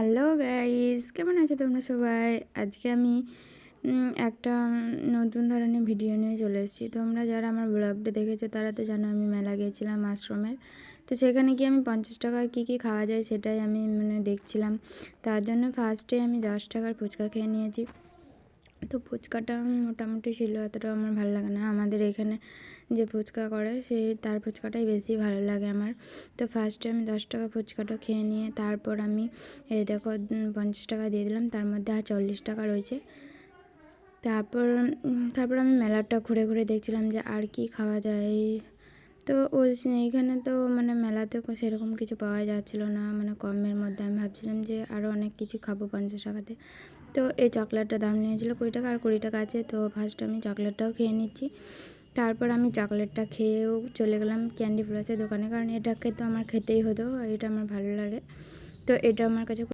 Hello guys, কেমন আছো তোমরা সবাই? আজকে আমি একটা নতুন ধরনের ভিডিও নিয়ে চলে এসেছি। তোমরা যারা আমার ব্লগটা দেখেছো তারা তো জানো আমি মেলা গিয়েছিলাম আশ্রমের। তো সেখানে গিয়ে আমি 50 টাকায় কী কী খাওয়া যায় সেটাই আমি দেখছিলাম। তার জন্য ফার্স্টে আমি 10 টাকার ফুচকা খেয়ে নিয়েছি। তো ফুচকাটা মোটামুটি ছিল, অতটা আমার ভালো লাগে না। আমাদের এখানে যে ফুচকা করে তার ফুচকাটাই বেশি ভালো লাগে আমার। তো ফার্স্টে আমি 10 টাকা ফুচকাটা খেয়ে নিয়ে তারপর আমি এই দেখো 50 টাকা দিয়ে দিলাম, তার মধ্যে আর 40 টাকা রয়েছে। তারপর তারপর আমি মেলাটা ঘুরে ঘুরে দেখছিলাম যে আর কি খাওয়া যায়। তো এইখানে তো মেলাতে সেরকম কিছু পাওয়া যাচ্ছিলো না, কমের মধ্যে। আমি ভাবছিলাম যে আরও অনেক কিছু খাবো 50 টাকাতে। তো এই চকলেটটার দাম নিয়েছিল 20 টাকা, আর 20 টাকা আছে। তো ফার্স্ট আমি চকলেটটাও খেয়ে নিচ্ছি। তারপর আমি চকলেটটা খেয়েও চলে গেলাম ক্যান্ডি প্লাসের দোকানে, কারণ এটাকে তো আমার খেতেই হতো আর এটা আমার ভালো লাগে। তো এটা আমার কাছে